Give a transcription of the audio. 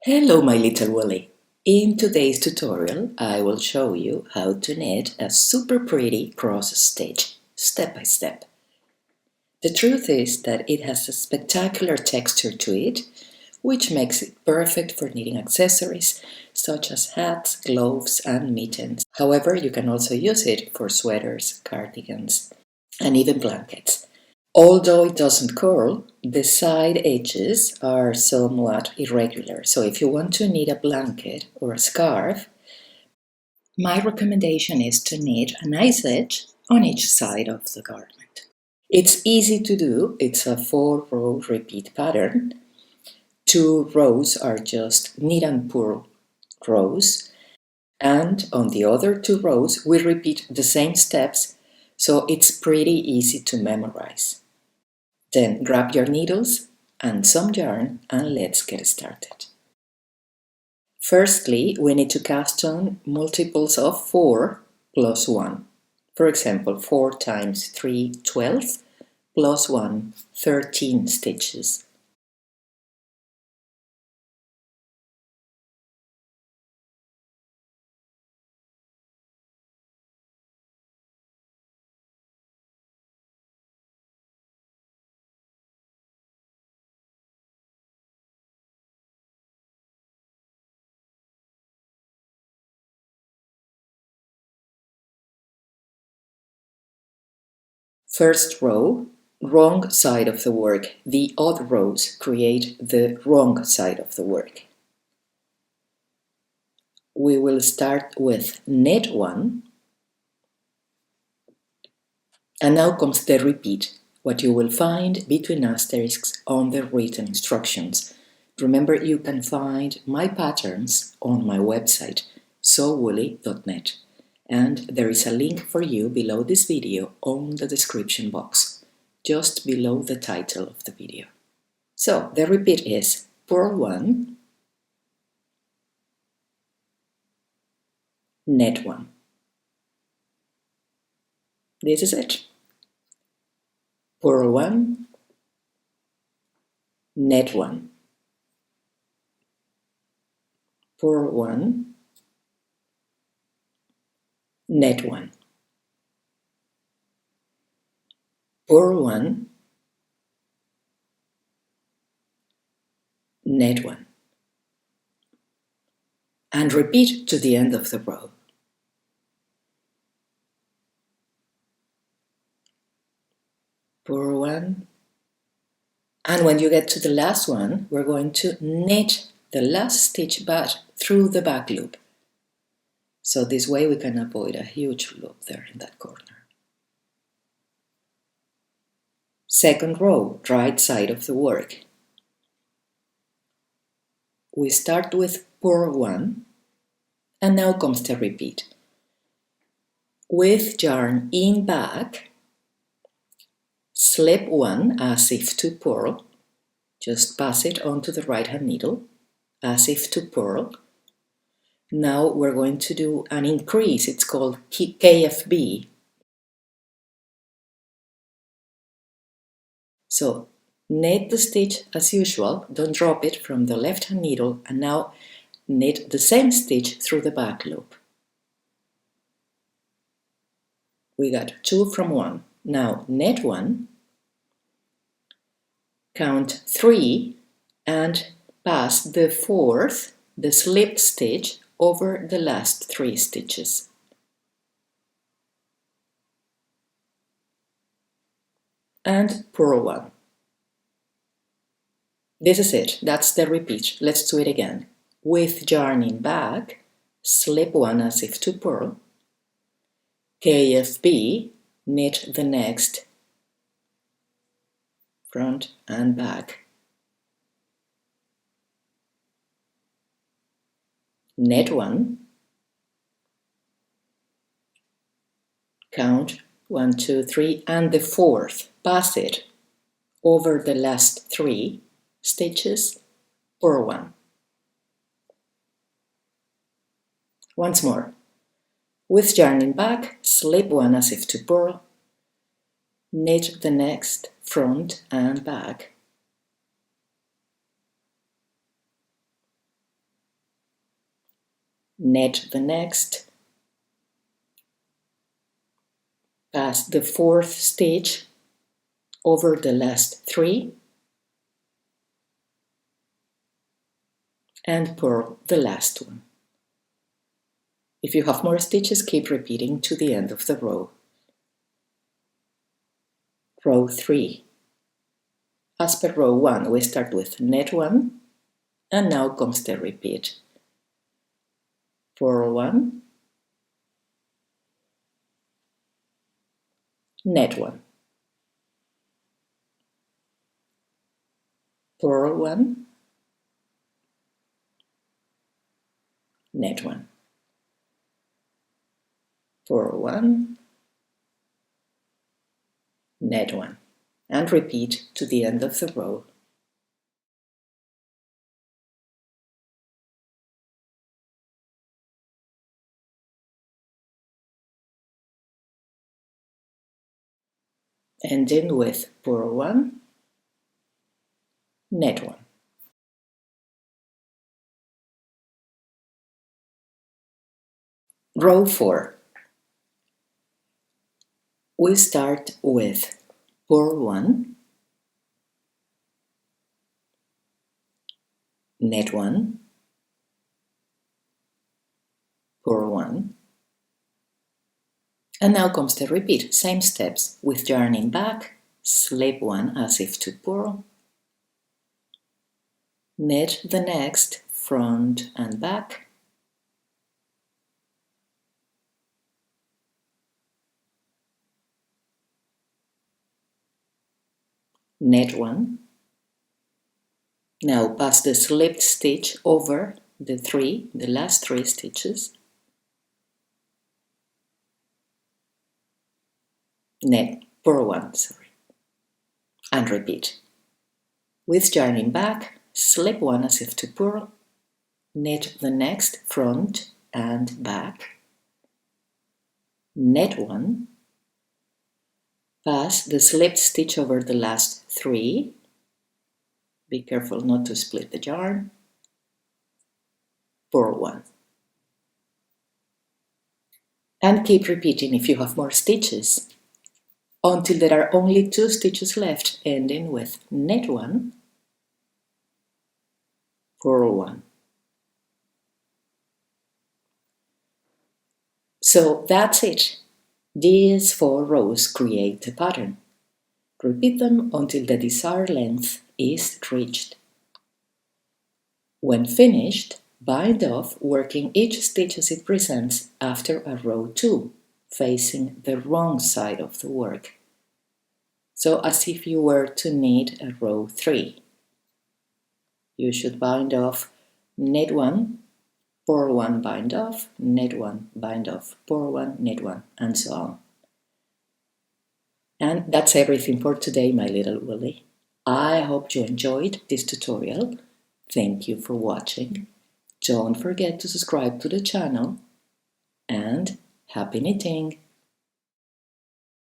Hello my little Willy. In today's tutorial I will show you how to knit a super pretty cross stitch step by step. The truth is that it has a spectacular texture to it, which makes it perfect for knitting accessories such as hats, gloves and mittens. However, you can also use it for sweaters, cardigans and even blankets. Although it doesn't curl, the side edges are somewhat irregular. So if you want to knit a blanket or a scarf, my recommendation is to knit a nice edge on each side of the garment. It's easy to do. It's a 4-row repeat pattern. 2 rows are just knit and purl rows, and on the other 2 rows we repeat the same steps, so it's pretty easy to memorize. Then grab your needles and some yarn and let's get started. Firstly, we need to cast on multiples of 4 plus 1. For example, 4 times 3, 12, plus 1, 13 stitches. First row, wrong side of the work. The odd rows create the wrong side of the work. We will start with knit 1, and now comes the repeat, what you will find between asterisks on the written instructions. Remember, you can find my patterns on my website, sewwoolly.net. And there is a link for you below this video on the description box, just below the title of the video. So the repeat is purl 1, knit 1. This is it. Purl 1, knit 1. Purl 1, knit 1. Purl 1, knit 1. And repeat to the end of the row. Purl 1. And when you get to the last one, we're going to knit the last stitch but through the back loop. So this way we can avoid a huge loop there in that corner. Second row, right side of the work. We start with purl 1, and now comes the repeat. With yarn in back, slip 1 as if to purl, just pass it onto the right hand needle as if to purl. Now we're going to do an increase, it's called KFB. So knit the stitch as usual, don't drop it from the left hand needle, and now knit the same stitch through the back loop. We got 2 from 1. Now knit 1, count 3 and pass the 4th, the slip stitch, over the last 3 stitches. And purl 1. This is it, that's the repeat. Let's do it again. With yarn in back, slip 1 as if to purl, KFB, knit the next front and back. Knit 1, count 1, 2, 3, and the 4th, pass it over the last 3 stitches, purl 1. Once more, with yarn in back, slip 1 as if to purl, knit the next front and back. Knit the next, pass the fourth stitch over the last 3, and purl the last one. If you have more stitches, keep repeating to the end of the row. Row 3. As per row 1, we start with knit 1, and now comes the repeat. Purl 1, knit 1, purl 1, knit 1, purl 1, knit 1, and repeat to the end of the row. Ending with purl 1, knit 1. Row 4. We start with purl 1, knit 1, purl 1, and now comes the repeat. Same steps with yarning back, slip 1 as if to purl, knit the next front and back, knit 1. Now pass the slipped stitch over the last 3 stitches, knit, purl 1, and repeat. With yarning back, slip 1 as if to purl, knit the next front and back, knit 1, pass the slipped stitch over the last 3, be careful not to split the yarn, purl 1. And keep repeating if you have more stitches, until there are only 2 stitches left, ending with knit 1, purl 1. So that's it. These 4 rows create a pattern. Repeat them until the desired length is reached. When finished, bind off, working each stitch as it presents after a row 2, facing the wrong side of the work. So as if you were to knit a row 3. You should bind off, knit 1, purl 1, bind off, knit 1, bind off, purl 1, knit 1, and so on. And that's everything for today, my little woolly. I hope you enjoyed this tutorial. Thank you for watching. Don't forget to subscribe to the channel, and happy knitting!